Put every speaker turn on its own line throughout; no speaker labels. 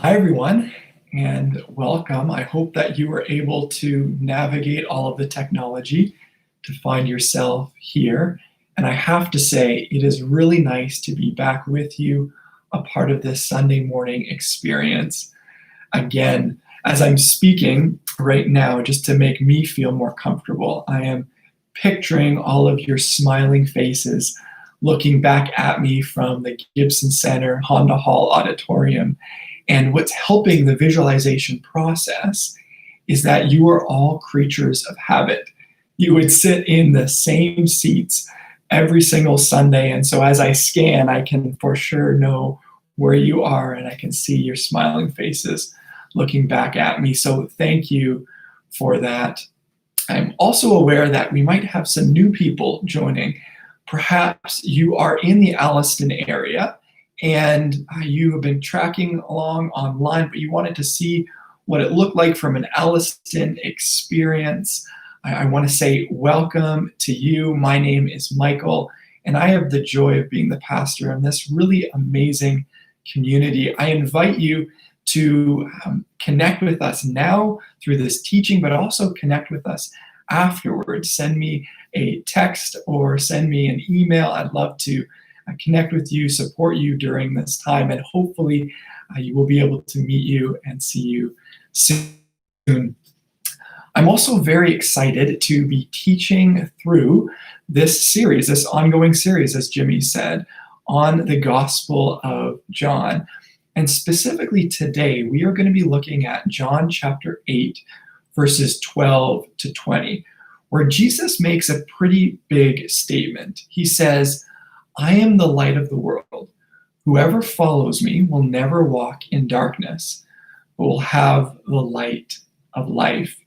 Hi, everyone, and welcome. I hope that you were able to navigate all of the technology to find yourself here. And I have to say, it is really nice to be back with you, a part of this Sunday morning experience. Again, as I'm speaking right now, just to make me feel more comfortable, I am picturing all of your smiling faces looking back at me from the Gibson Center Honda Hall Auditorium. And what's helping the visualization process is that you are all creatures of habit. You would sit in the same seats every single Sunday. And so as I scan, I can for sure know where you are and I can see your smiling faces looking back at me. So thank you for that. I'm also aware that we might have some new people joining. Perhaps you are in the Alliston area and you have been tracking along online, but you wanted to see what it looked like from an Alliston experience. I want to say welcome to you. My name is Michael, and I have the joy of being the pastor in this really amazing community. I invite you to connect with us now through this teaching, but also connect with us afterwards. Send me a text or send me an email. I'd love to connect with you, support you during this time, and hopefully you will be able to meet you and see you soon. I'm also very excited to be teaching through this series, this ongoing series, as Jimmy said, on the Gospel of John. And specifically today, we are going to be looking at John chapter 8, verses 12 to 20, where Jesus makes a pretty big statement. He says, "I am the light of the world. Whoever follows me will never walk in darkness, but will have the light of life."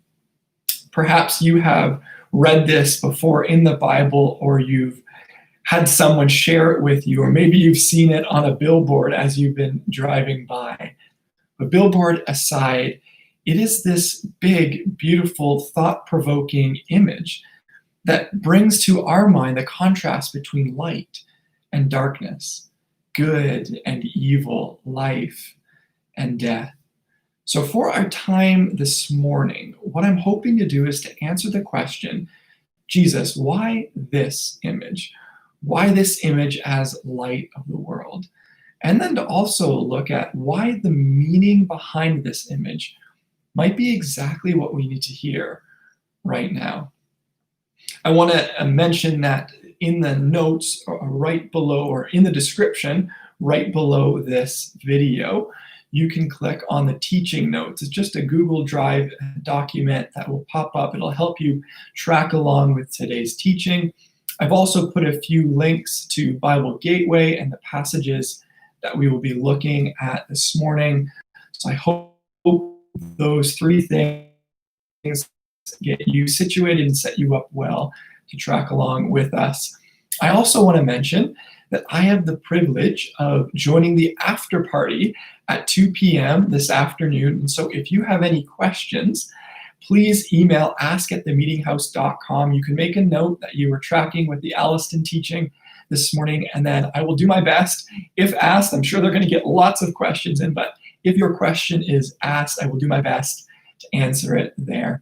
Perhaps you have read this before in the Bible, or you've had someone share it with you, or maybe you've seen it on a billboard as you've been driving by. But billboard aside, it is this big, beautiful, thought-provoking image that brings to our mind the contrast between light and darkness, good and evil, life and death. So for our time this morning, what I'm hoping to do is to answer the question, Jesus, why this image? Why this image as light of the world? And then to also look at why the meaning behind this image might be exactly what we need to hear right now. I want to mention that in the notes right below, or in the description right below this video, you can click on the teaching notes. It's just a Google Drive document that will pop up. It'll help you track along with today's teaching. I've also put a few links to Bible Gateway and the passages that we will be looking at this morning. So I hope those three things get you situated and set you up well to track along with us. I also want to mention that I have the privilege of joining the after party at 2 p.m. this afternoon. And so if you have any questions, please email ask@themeetinghouse.com. You can make a note that you were tracking with the Alliston teaching this morning, and then I will do my best. If asked, I'm sure they're going to get lots of questions in, but if your question is asked, I will do my best to answer it there.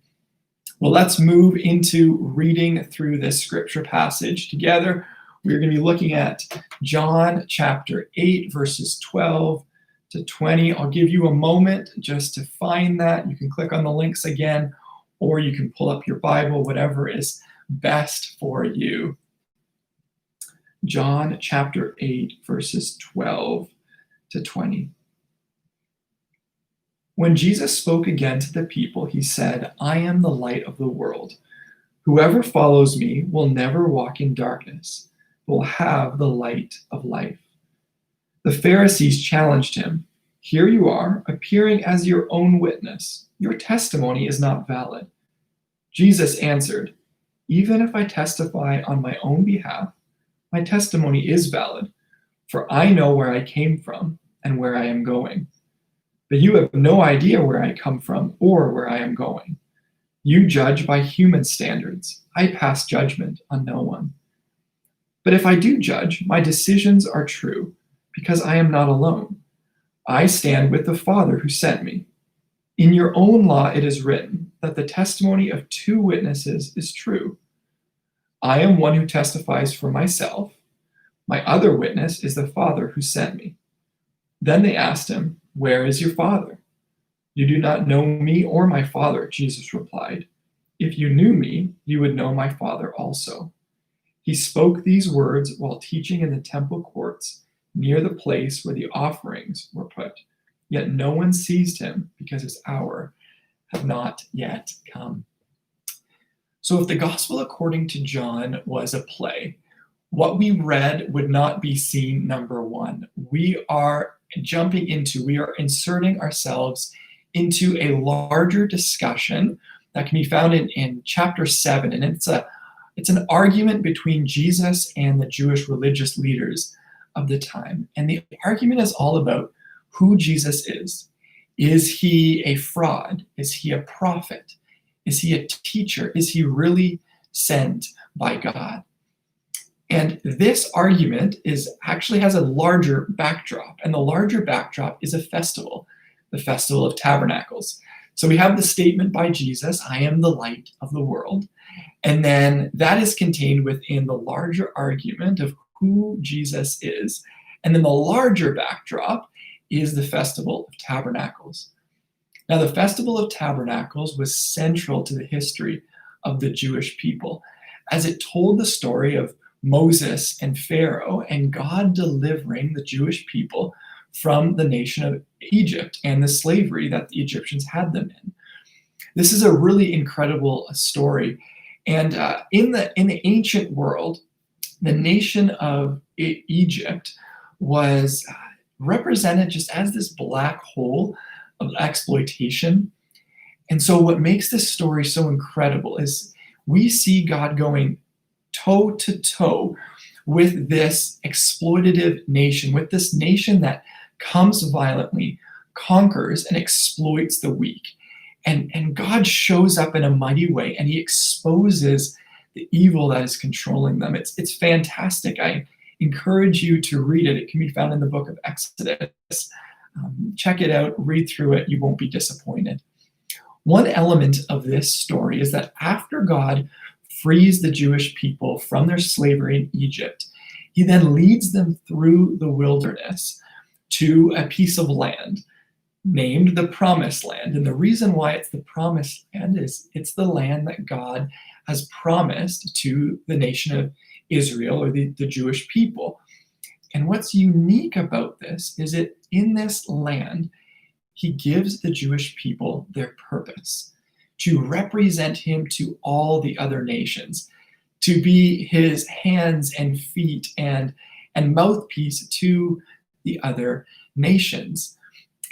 Well, let's move into reading through this scripture passage together. We're going to be looking at John chapter 8, verses 12 to 20. I'll give you a moment just to find that. You can click on the links again, or you can pull up your Bible, whatever is best for you. John chapter 8, verses 12 to 20. When Jesus spoke again to the people, he said, "I am the light of the world. Whoever follows me will never walk in darkness, but will have the light of life." The Pharisees challenged him, "Here you are, appearing as your own witness. Your testimony is not valid." Jesus answered, "Even if I testify on my own behalf, my testimony is valid, for I know where I came from and where I am going. But you have no idea where I come from or where I am going. You judge by human standards. I pass judgment on no one. But if I do judge, my decisions are true, because I am not alone. I stand with the Father who sent me. In your own law it is written that the testimony of two witnesses is true. I am one who testifies for myself. My other witness is the Father who sent me." Then they asked him, "Where is your Father?" "You do not know me or my Father," Jesus replied. "If you knew me, you would know my Father also." He spoke these words while teaching in the temple courts near the place where the offerings were put. Yet no one seized him because his hour had not yet come. So if the gospel according to John was a play, what we read would not be scene number one. We are inserting ourselves into a larger discussion that can be found in chapter 7. And it's an argument between Jesus and the Jewish religious leaders of the time. And the argument is all about who Jesus is. Is he a fraud? Is he a prophet? Is he a teacher? Is he really sent by God? And this argument actually has a larger backdrop, and the larger backdrop is a festival, the Festival of Tabernacles. So we have the statement by Jesus, "I am the light of the world." And then that is contained within the larger argument of who Jesus is. And then the larger backdrop is the Festival of Tabernacles. Now, the Festival of Tabernacles was central to the history of the Jewish people, as it told the story of Moses and Pharaoh and God delivering the Jewish people from the nation of Egypt and the slavery that the Egyptians had them in. This is a really incredible story. And in the ancient world, the nation of Egypt was represented just as this black hole of exploitation. And so what makes this story so incredible is we see God going toe to toe with this exploitative nation, with this nation that comes violently, conquers, and exploits the weak. And God shows up in a mighty way, and he exposes the evil that is controlling them. It's fantastic. I encourage you to read it. It can be found in the book of Exodus. Check it out, read through it. You won't be disappointed. One element of this story is that after God frees the Jewish people from their slavery in Egypt, he then leads them through the wilderness to a piece of land named the Promised Land. And the reason why it's the Promised Land is it's the land that God has promised to the nation of Israel, or the Jewish people. And what's unique about this is that in this land, he gives the Jewish people their purpose, to represent him to all the other nations, to be his hands and feet and mouthpiece to the other nations.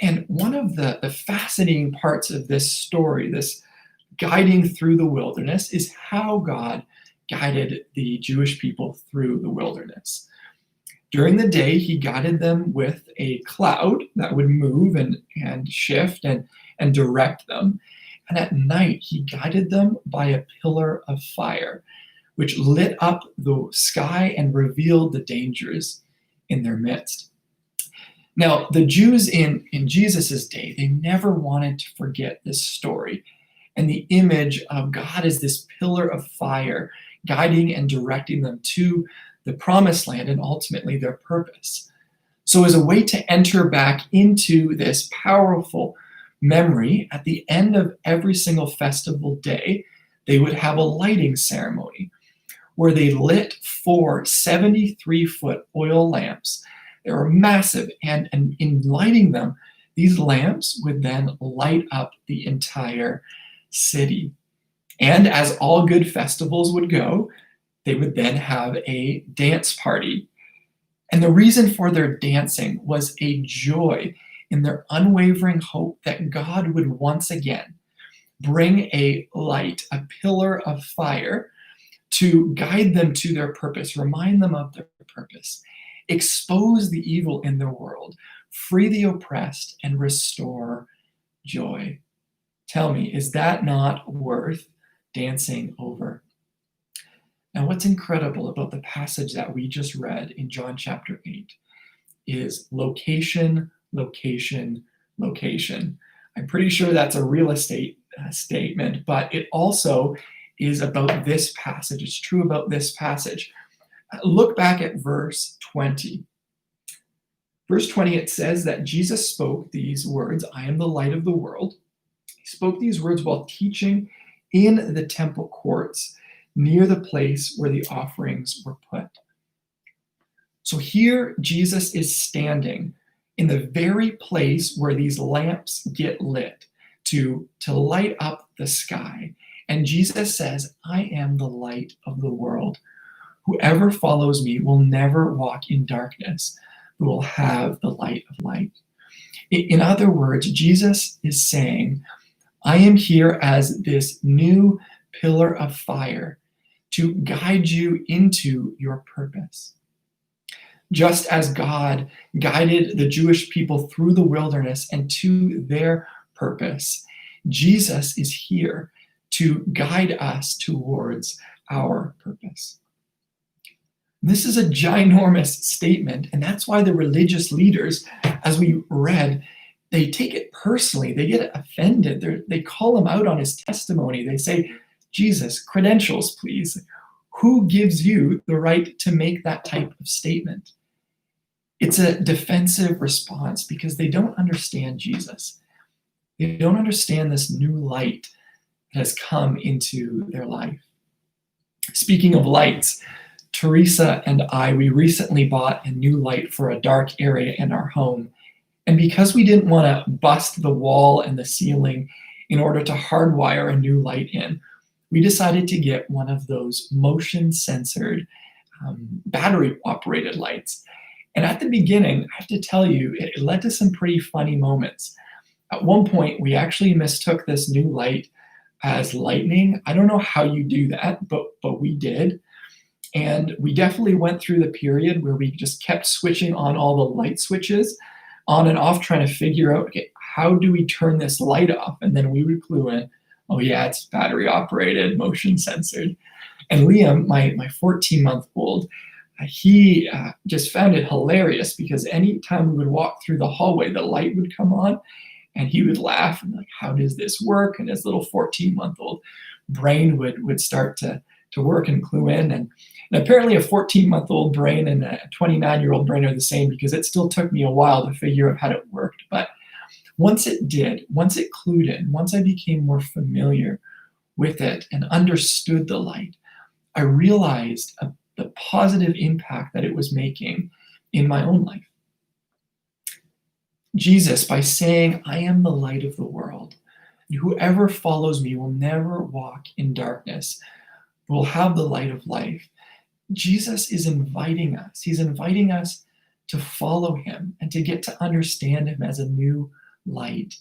And one of the fascinating parts of this story, this guiding through the wilderness, is how God guided the Jewish people through the wilderness. During the day, he guided them with a cloud that would move and shift and direct them. And at night, he guided them by a pillar of fire, which lit up the sky and revealed the dangers in their midst. Now, the Jews in Jesus' day, they never wanted to forget this story and the image of God as this pillar of fire, guiding and directing them to the Promised Land and ultimately their purpose. So as a way to enter back into this powerful memory, at the end of every single festival day, they would have a lighting ceremony where they lit 4 73-foot oil lamps. They were massive, and in lighting them, these lamps would then light up the entire city. And as all good festivals would go, they would then have a dance party. And the reason for their dancing was a joy in their unwavering hope that God would once again bring a light, a pillar of fire, to guide them to their purpose, remind them of their purpose, expose the evil in their world, free the oppressed, and restore joy. Tell me, is that not worth dancing over? Now, what's incredible about the passage that we just read in John chapter 8 is location location, location. I'm pretty sure that's a real estate statement, but it also is about this passage. It's true about this passage. Look back at verse 20. Verse 20, it says that Jesus spoke these words, I am the light of the world. He spoke these words while teaching in the temple courts near the place where the offerings were put. So here Jesus is standing in the very place where these lamps get lit to light up the sky. And Jesus says, I am the light of the world. Whoever follows me will never walk in darkness, but will have the light of light. In other words, Jesus is saying, I am here as this new pillar of fire to guide you into your purpose. Just as God guided the Jewish people through the wilderness and to their purpose, Jesus is here to guide us towards our purpose. This is a ginormous statement, and that's why the religious leaders, as we read, they take it personally. They get offended. They call him out on his testimony. They say, Jesus, credentials, please. Who gives you the right to make that type of statement? It's a defensive response because they don't understand Jesus. They don't understand this new light that has come into their life. Speaking of lights, Teresa and I, we recently bought a new light for a dark area in our home. And because we didn't want to bust the wall and the ceiling in order to hardwire a new light in, we decided to get one of those motion-censored battery-operated lights. And at the beginning, I have to tell you, it led to some pretty funny moments. At one point, we actually mistook this new light as lightning. I don't know how you do that, but we did. And we definitely went through the period where we just kept switching on all the light switches on and off, trying to figure out, okay, how do we turn this light off? And then we would clue in, oh yeah, it's battery operated, motion censored. And Liam, my 14-month-old, he just found it hilarious because anytime we would walk through the hallway, the light would come on and he would laugh and like, how does this work? And his little 14-month-old brain would start to work and clue in. And apparently a 14-month-old brain and a 29-year-old brain are the same because it still took me a while to figure out how it worked. But once it did, once it clued in, once I became more familiar with it and understood the light, I realized the positive impact that it was making in my own life. Jesus, by saying, I am the light of the world, and whoever follows me will never walk in darkness, will have the light of life. Jesus is inviting us. He's inviting us to follow him and to get to understand him as a new light.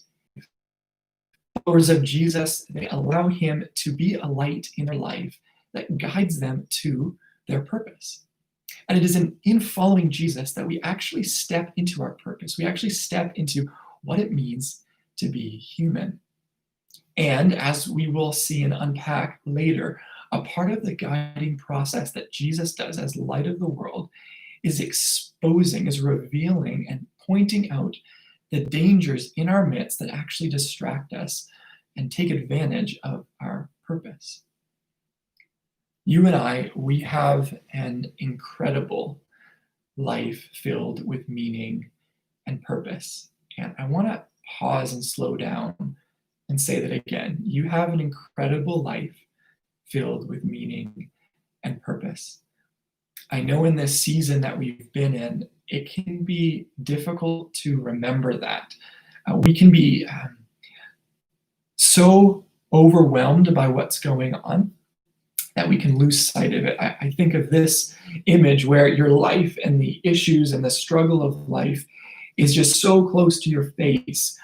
Followers of Jesus, they allow him to be a light in their life that guides them to their purpose. And it is in following Jesus that we actually step into our purpose. We actually step into what it means to be human. And as we will see and unpack later, a part of the guiding process that Jesus does as light of the world is exposing, is revealing, and pointing out the dangers in our midst that actually distract us and take advantage of our purpose. You and I, we have an incredible life filled with meaning and purpose. And I want to pause and slow down and say that again. You have an incredible life filled with meaning and purpose. I know in this season that we've been in, it can be difficult to remember that. We can be so overwhelmed by what's going on that we can lose sight of it. I think of this image where your life and the issues and the struggle of life is just so close to your face.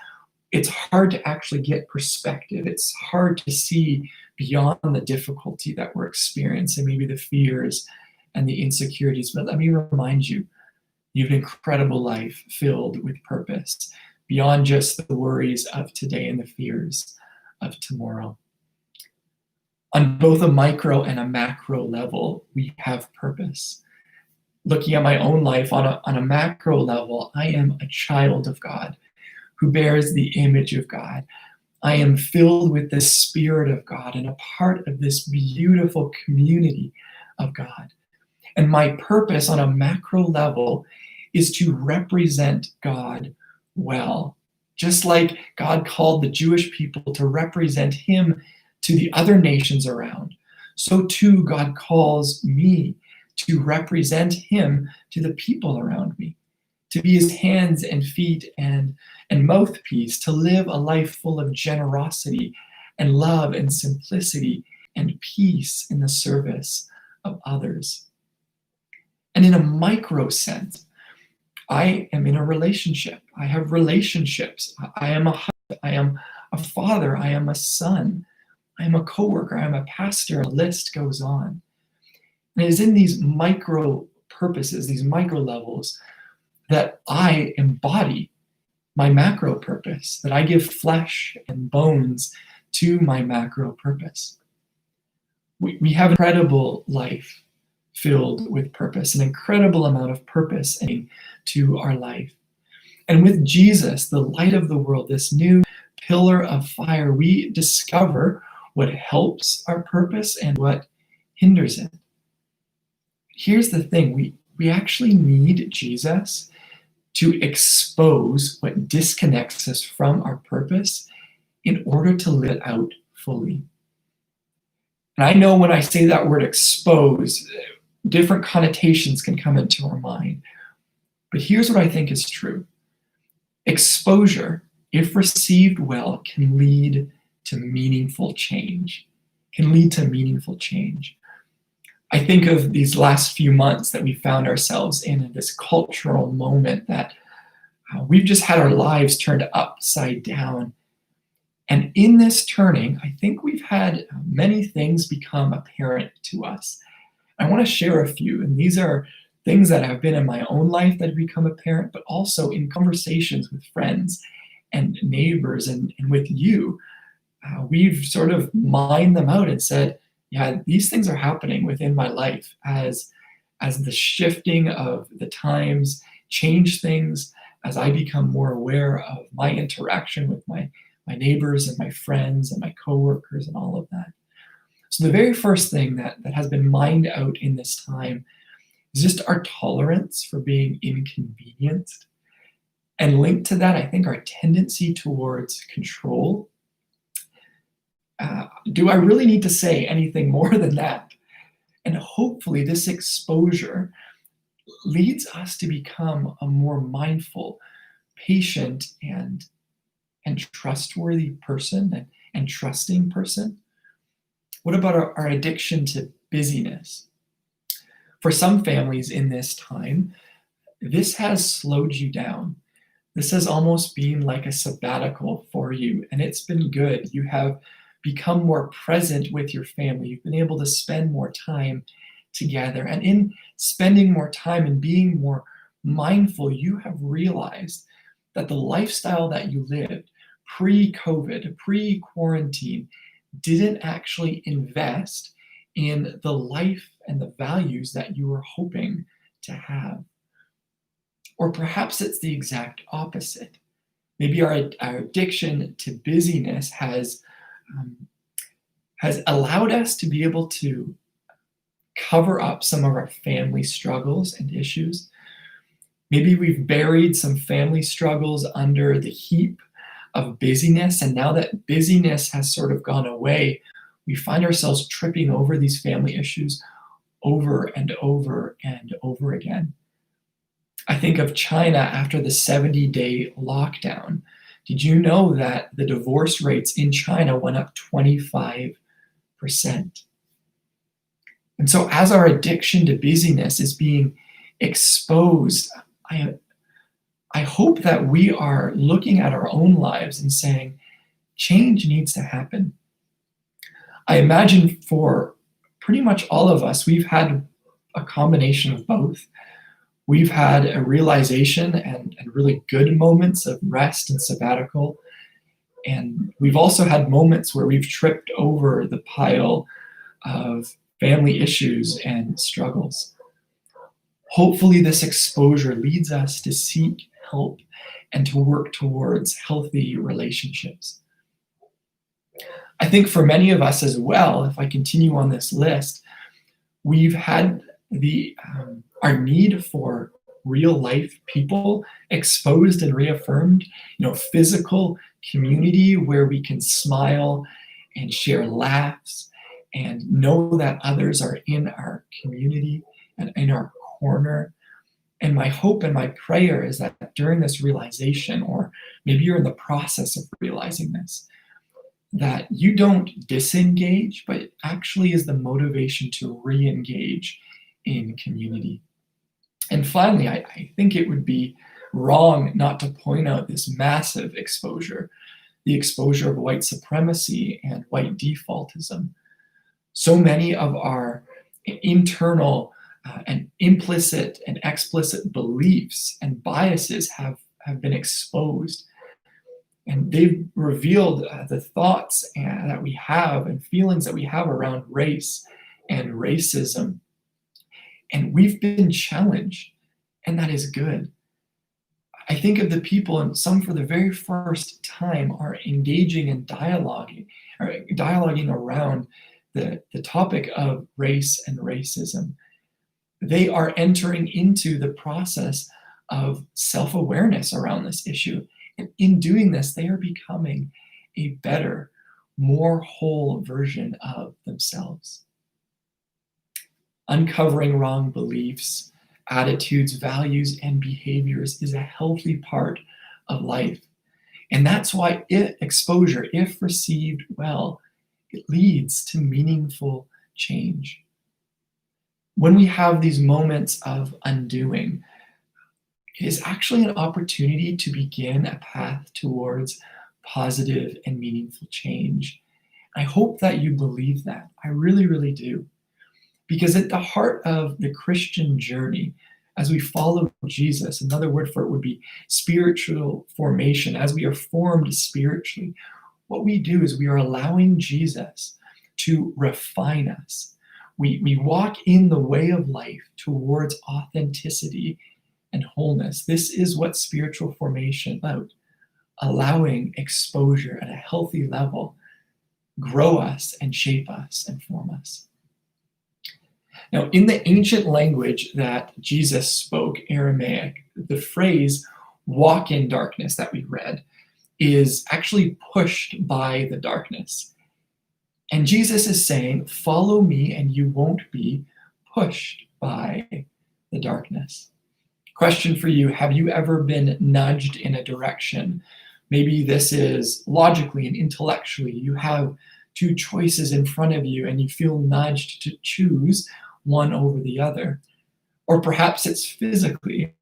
It's hard to actually get perspective. It's hard to see beyond the difficulty that we're experiencing, maybe the fears and the insecurities. But let me remind you, you have an incredible life filled with purpose, beyond just the worries of today and the fears of tomorrow. On both a micro and a macro level, we have purpose. Looking at my own life on a macro level, I am a child of God who bears the image of God. I am filled with the Spirit of God and a part of this beautiful community of God. And my purpose on a macro level is to represent God well. Just like God called the Jewish people to represent him to the other nations around, so too God calls me to represent him to the people around me, to be his hands and feet and mouthpiece, to live a life full of generosity and love and simplicity and peace in the service of others. And in a micro sense, I am in a relationship. I have relationships. I am a husband. I am a father. I am a son. I am a coworker. I am a pastor. The list goes on. And it is in these micro purposes, these micro levels, that I embody my macro purpose, that I give flesh and bones to my macro purpose. We have an incredible life filled with purpose, an incredible amount of purpose to our life. And with Jesus, the light of the world, this new pillar of fire, we discover what helps our purpose and what hinders it. Here's the thing, we actually need Jesus to expose what disconnects us from our purpose in order to live it out fully. And I know when I say that word expose, different connotations can come into our mind. But here's what I think is true. Exposure, if received well, can lead to meaningful change. I think of these last few months that we found ourselves in this cultural moment that we've just had our lives turned upside down. And in this turning, I think we've had many things become apparent to us. I want to share a few, and these are things that have been in my own life that have become apparent, but also in conversations with friends and neighbors and with you. We've sort of mined them out and said, yeah, these things are happening within my life as the shifting of the times change things, as I become more aware of my interaction with my neighbors and my friends and my coworkers and all of that. So the very first thing that has been mined out in this time is just our tolerance for being inconvenienced. And linked to that, I think our tendency towards control. Do I really need to say anything more than that? And hopefully this exposure leads us to become a more mindful, patient, and trustworthy person and trusting person. What about our addiction to busyness? For some families in this time, this has slowed you down. This has almost been like a sabbatical for you, and it's been good. You have become more present with your family. You've been able to spend more time together. And in spending more time and being more mindful, you have realized that the lifestyle that you lived pre-COVID, pre-quarantine, didn't actually invest in the life and the values that you were hoping to have. Or perhaps it's the exact opposite. Maybe our addiction to busyness has allowed us to be able to cover up some of our family struggles and issues. Maybe we've buried some family struggles under the heap of busyness, and now that busyness has sort of gone away, we find ourselves tripping over these family issues over and over and over again. I think of China after the 70-day lockdown. Did you know that the divorce rates in China went up 25%? And so as our addiction to busyness is being exposed, I hope that we are looking at our own lives and saying, change needs to happen. I imagine for pretty much all of us, we've had a combination of both. We've had a realization and really good moments of rest and sabbatical. And we've also had moments where we've tripped over the pile of family issues and struggles. Hopefully, this exposure leads us to seek help and to work towards healthy relationships. I think for many of us as well, if I continue on this list, we've had our need for real life people exposed and reaffirmed, physical community where we can smile and share laughs and know that others are in our community and in our corner. And my hope and my prayer is that during this realization, or maybe you're in the process of realizing this, that you don't disengage, but it actually is the motivation to re-engage in community. And finally, I think it would be wrong not to point out this massive exposure, the exposure of white supremacy and white defaultism. So many of our internal and implicit and explicit beliefs and biases have been exposed. And they've revealed the thoughts that we have and feelings that we have around race and racism. And we've been challenged, and that is good. I think of the people, and some for the very first time are engaging in dialoguing around the topic of race and racism. They are entering into the process of self-awareness around this issue. And in doing this, they are becoming a better, more whole version of themselves. Uncovering wrong beliefs, attitudes, values, and behaviors is a healthy part of life. And that's why exposure, if received well, it leads to meaningful change. When we have these moments of undoing, it is actually an opportunity to begin a path towards positive and meaningful change. I hope that you believe that. I really, really do. Because at the heart of the Christian journey, as we follow Jesus, another word for it would be spiritual formation. As we are formed spiritually, what we do is we are allowing Jesus to refine us. We walk in the way of life towards authenticity and wholeness. This is what spiritual formation is about, allowing exposure at a healthy level grow us and shape us and form us. Now, in the ancient language that Jesus spoke, Aramaic, the phrase walk in darkness that we read is actually pushed by the darkness. And Jesus is saying, follow me and you won't be pushed by the darkness. Question for you, have you ever been nudged in a direction? Maybe this is logically and intellectually. You have two choices in front of you and you feel nudged to choose one over the other. Or perhaps it's physically.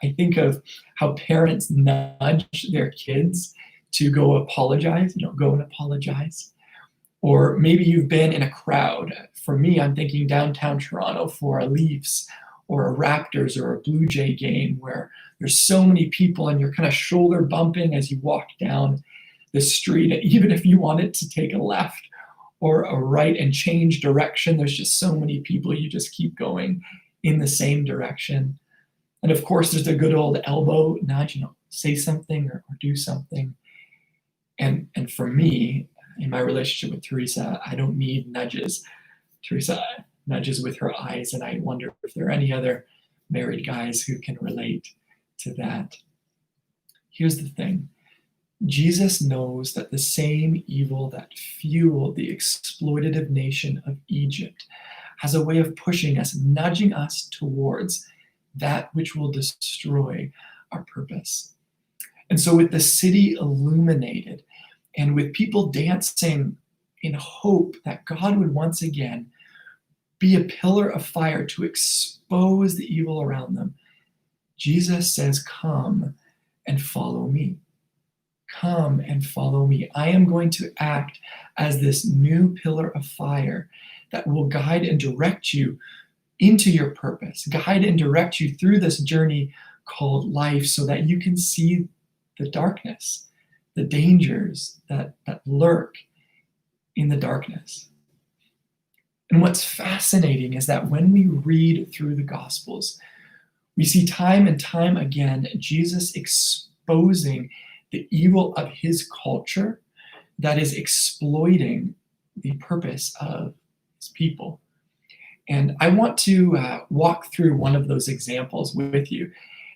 I think of how parents nudge their kids to go apologize, go and apologize. Or maybe you've been in a crowd. For me, I'm thinking downtown Toronto for a Leafs or a Raptors or a Blue Jay game where there's so many people and you're kind of shoulder bumping as you walk down the street. And even if you wanted to take a left or a right and change direction, there's just so many people, you just keep going in the same direction. And of course, there's the good old elbow nudge, say something or do something. And for me, in my relationship with Teresa, I don't need nudges. Teresa nudges with her eyes, and I wonder if there are any other married guys who can relate to that. Here's the thing. Jesus knows that the same evil that fueled the exploitative nation of Egypt has a way of pushing us, nudging us towards that which will destroy our purpose. And so with the city illuminated and with people dancing in hope that God would once again be a pillar of fire to expose the evil around them, Jesus says, come and follow me. Come and follow me. I am going to act as this new pillar of fire that will guide and direct you into your purpose, guide and direct you through this journey called life so that you can see the darkness, the dangers that lurk in the darkness. And what's fascinating is that when we read through the Gospels, We see time and time again Jesus exposing the evil of his culture that is exploiting the purpose of his people. And I want to walk through one of those examples with you.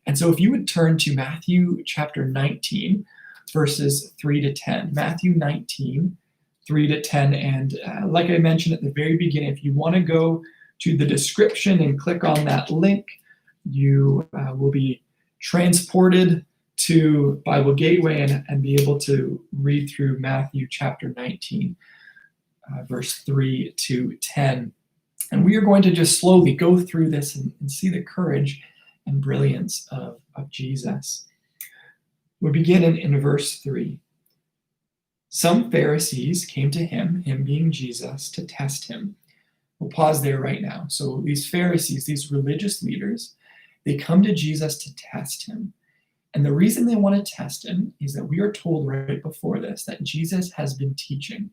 And so if you would turn to Matthew chapter 19, verses 3 to 10. Matthew 19, 3 to 10. And like I mentioned at the very beginning, if you want to go to the description and click on that link, you will be transported to Bible Gateway and be able to read through Matthew chapter 19, verse 3 to 10. And we are going to just slowly go through this and see the courage and brilliance of Jesus. We begin in verse 3. Some Pharisees came to him being Jesus, to test him. We'll pause there right now. So these Pharisees, these religious leaders, they come to Jesus to test him. And the reason they want to test him is that we are told right before this that Jesus has been teaching.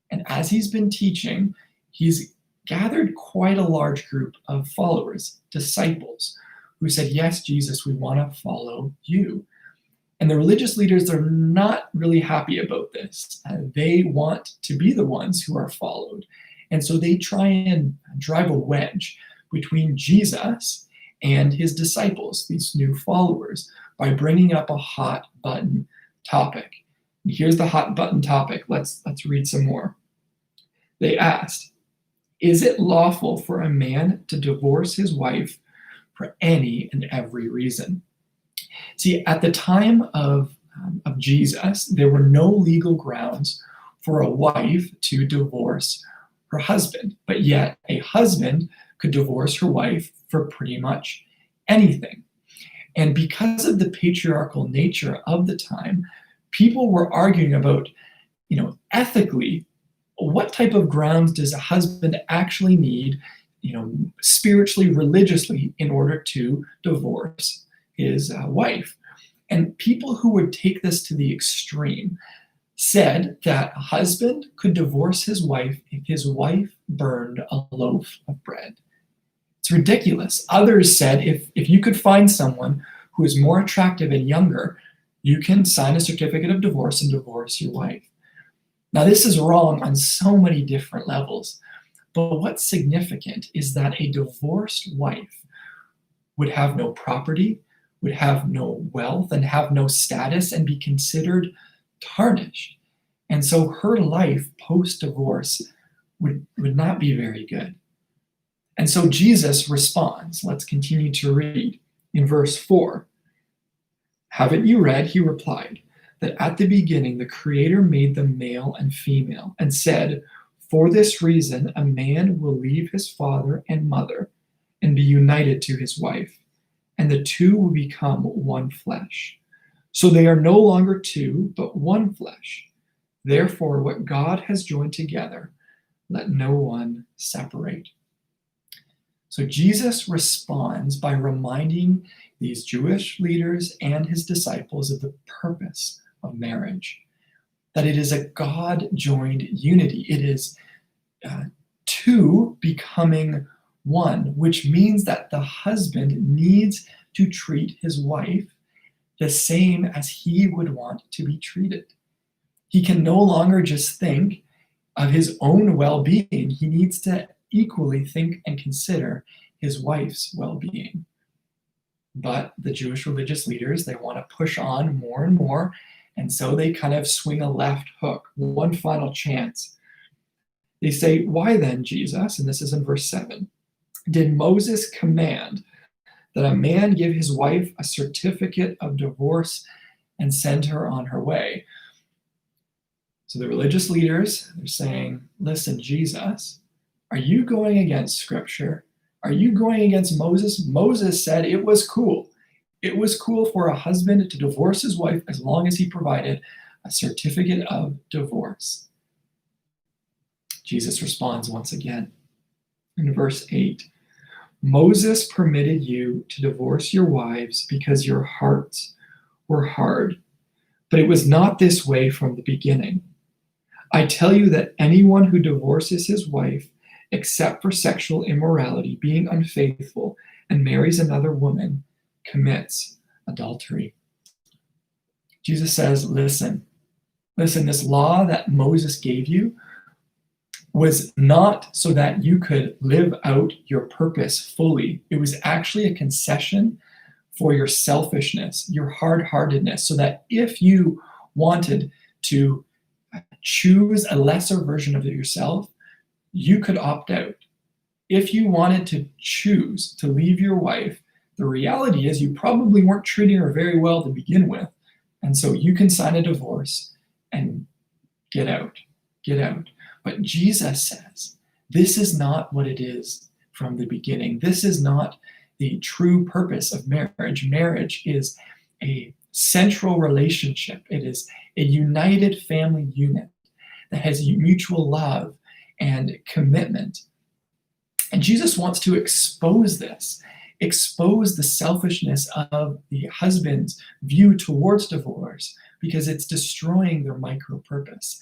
And as he's been teaching, he's gathered quite a large group of followers, disciples, who said, yes, Jesus, we want to follow you. And the religious leaders are not really happy about this. They want to be the ones who are followed. And so they try and drive a wedge between Jesus and his disciples, these new followers, by bringing up a hot button topic. And here's the hot button topic. Let's read some more. They asked, is it lawful for a man to divorce his wife for any and every reason? See, at the time of Jesus, there were no legal grounds for a wife to divorce her husband, but yet a husband could divorce her wife for pretty much anything. And because of the patriarchal nature of the time, people were arguing about, ethically, what type of grounds does a husband actually need, spiritually, religiously, in order to divorce his wife. And people who would take this to the extreme said that a husband could divorce his wife if his wife burned a loaf of bread. It's ridiculous. Others said if you could find someone who is more attractive and younger, you can sign a certificate of divorce and divorce your wife. Now, this is wrong on so many different levels, but what's significant is that a divorced wife would have no property, would have no wealth, and have no status, and be considered tarnished. And so her life post-divorce would not be very good. And so Jesus responds. Let's continue to read. In verse 4, haven't you read, he replied, that at the beginning the Creator made them male and female, and said, for this reason a man will leave his father and mother and be united to his wife, and the two will become one flesh. So they are no longer two, but one flesh. Therefore, what God has joined together, let no one separate. So Jesus responds by reminding these Jewish leaders and his disciples of the purpose of marriage, that it is a God-joined unity. It is two becoming one, which means that the husband needs to treat his wife the same as he would want to be treated. He can no longer just think of his own well-being. He needs to equally think and consider his wife's well-being. But the Jewish religious leaders, they want to push on more and more, and so they kind of swing a left hook, one final chance. They say, why then, Jesus, and this is in verse 7, did Moses command that a man give his wife a certificate of divorce and send her on her way? So the religious leaders, they're saying, listen, Jesus, are you going against Scripture? Are you going against Moses? Moses said it was cool. It was cool for a husband to divorce his wife as long as he provided a certificate of divorce. Jesus responds once again in verse 8. Moses permitted you to divorce your wives because your hearts were hard, but it was not this way from the beginning. I tell you that anyone who divorces his wife, except for sexual immorality, being unfaithful, and marries another woman commits adultery. Jesus says, listen, this law that Moses gave you was not so that you could live out your purpose fully. It was actually a concession for your selfishness, your hard-heartedness, so that if you wanted to choose a lesser version of yourself, you could opt out. If you wanted to choose to leave your wife, the reality is you probably weren't treating her very well to begin with, and so you can sign a divorce and get out. But Jesus says, this is not what it is from the beginning. This is not the true purpose of marriage. Marriage is a central relationship. It is a united family unit that has mutual love and commitment. And Jesus wants to expose this, expose the selfishness of the husband's view towards divorce, because it's destroying their micro-purpose.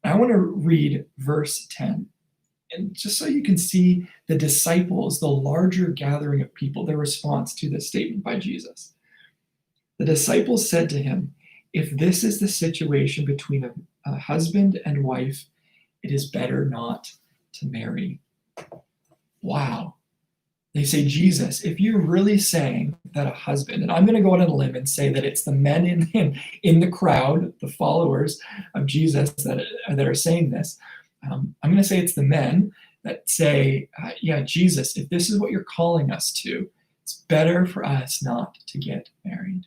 I want to read verse 10, and just so you can see the disciples, the larger gathering of people, their response to this statement by Jesus. The disciples said to him, if this is the situation between a husband and wife, it is better not to marry. Wow. They say, Jesus, if you're really saying that a husband, and I'm going to go out on a limb and say that it's the men in the crowd, the followers of Jesus that are saying this, I'm going to say it's the men that say, yeah, Jesus, if this is what you're calling us to, it's better for us not to get married.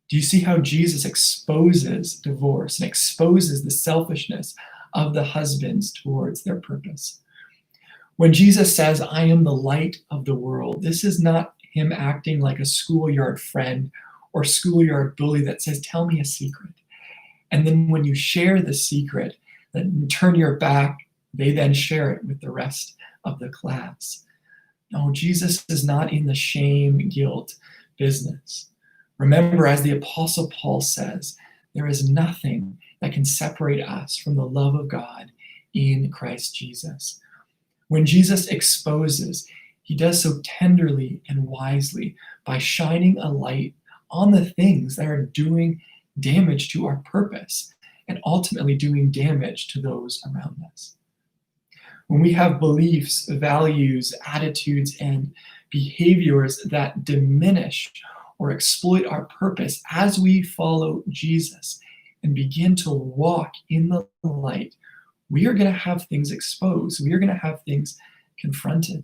Do you see how Jesus exposes divorce and exposes the selfishness of the husbands towards their purpose? When Jesus says, I am the light of the world, this is not him acting like a schoolyard friend or schoolyard bully that says, tell me a secret. And then when you share the secret, then turn your back, they then share it with the rest of the class. No, Jesus is not in the shame, guilt business. Remember, as the Apostle Paul says, there is nothing that can separate us from the love of God in Christ Jesus. When Jesus exposes, he does so tenderly and wisely by shining a light on the things that are doing damage to our purpose and ultimately doing damage to those around us. When we have beliefs, values, attitudes, and behaviors that diminish or exploit our purpose as we follow Jesus and begin to walk in the light, we are going to have things exposed. We are going to have things confronted.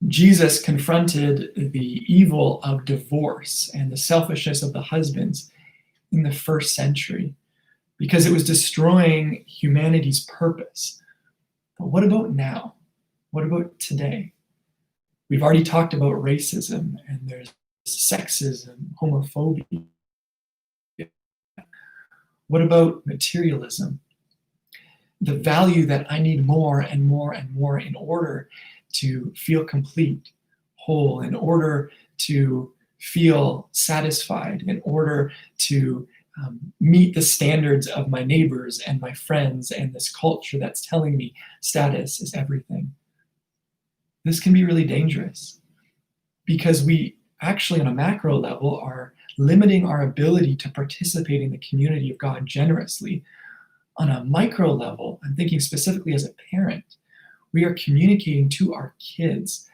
Jesus confronted the evil of divorce and the selfishness of the husbands in the first century because it was destroying humanity's purpose. But what about now? What about today? We've already talked about racism, and there's sexism, homophobia. What about materialism? The value that I need more and more and more in order to feel complete, whole, in order to feel satisfied, in order to meet the standards of my neighbors and my friends and this culture that's telling me status is everything. This can be really dangerous because we actually on a macro level are limiting our ability to participate in the community of God generously. On a micro level, I'm thinking specifically as a parent, we are communicating to our kids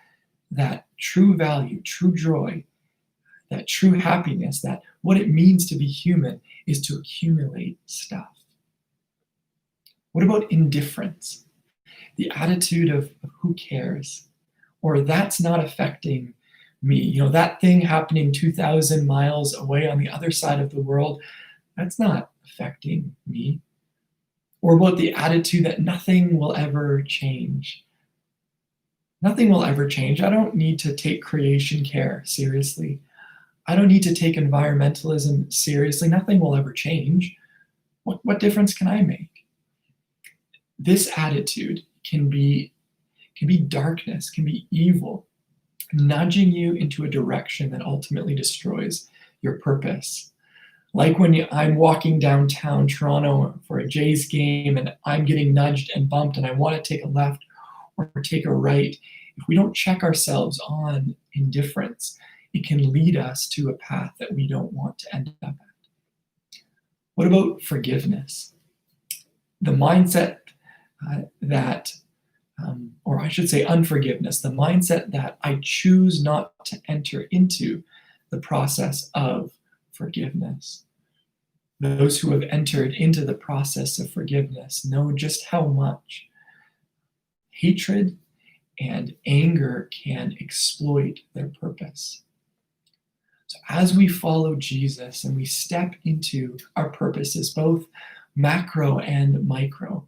that true value, true joy, that true happiness, that what it means to be human is to accumulate stuff. What about indifference? The attitude of who cares? Or that's not affecting me. You know, that thing happening 2,000 miles away on the other side of the world, that's not affecting me. Or about the attitude that nothing will ever change. Nothing will ever change. I don't need to take creation care seriously. I don't need to take environmentalism seriously. Nothing will ever change. What difference can I make? This attitude can be darkness, can be evil, nudging you into a direction that ultimately destroys your purpose. Like when I'm walking downtown Toronto for a Jays game and I'm getting nudged and bumped and I want to take a left or take a right if we don't check ourselves on indifference, it can lead us to a path that we don't want to end up at. What about forgiveness? The mindset or I should say unforgiveness, the mindset that I choose not to enter into the process of forgiveness. Those who have entered into the process of forgiveness know just how much hatred and anger can exploit their purpose. So as we follow Jesus and we step into our purposes, both macro and micro,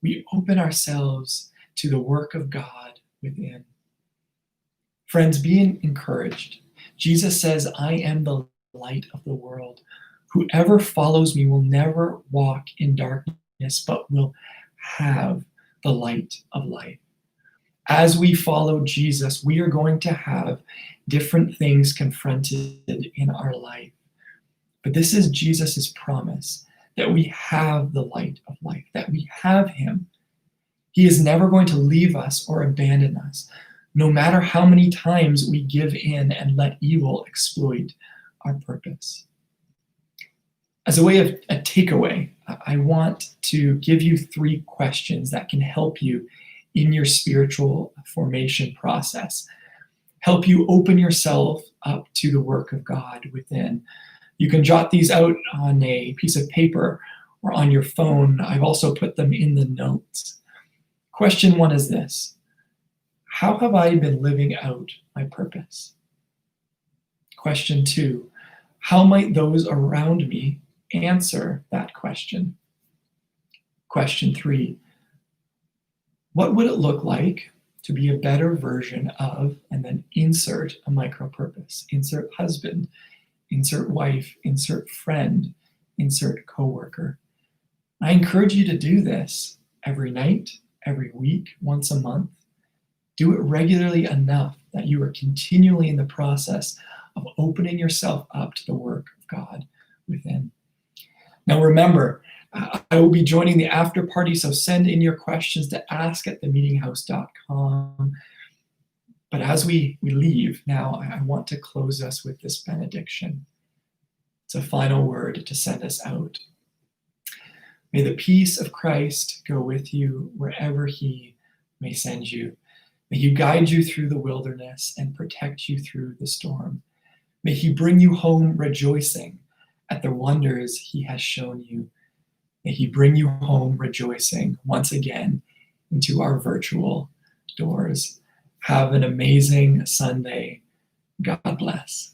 we open ourselves to the work of God within. Friends, be encouraged. Jesus says, I am the light of the world. Whoever follows me will never walk in darkness, but will have the light of life. As we follow Jesus, we are going to have different things confronted in our life. But this is Jesus' promise, that we have the light of life, that we have him. He is never going to leave us or abandon us, no matter how many times we give in and let evil exploit our purpose. As a way of a takeaway, I want to give you 3 questions that can help you in your spiritual formation process. Help you open yourself up to the work of God within. You can jot these out on a piece of paper or on your phone. I've also put them in the notes. Question 1 is this: how have I been living out my purpose? Question 2, how might those around me answer that question? Question 3, what would it look like to be a better version of, and then insert a micro purpose, insert husband, insert wife, insert friend, insert coworker. I encourage you to do this every night, every week, once a month. Do it regularly enough that you are continually in the process of opening yourself up to the work of God within. Now remember, I will be joining the after party, so send in your questions to ask@themeetinghouse.com. But as we leave now, I want to close us with this benediction. It's a final word to send us out. May the peace of Christ go with you wherever he may send you. May he guide you through the wilderness and protect you through the storm. May he bring you home rejoicing at the wonders he has shown you. May he bring you home rejoicing once again into our virtual doors. Have an amazing Sunday. God bless.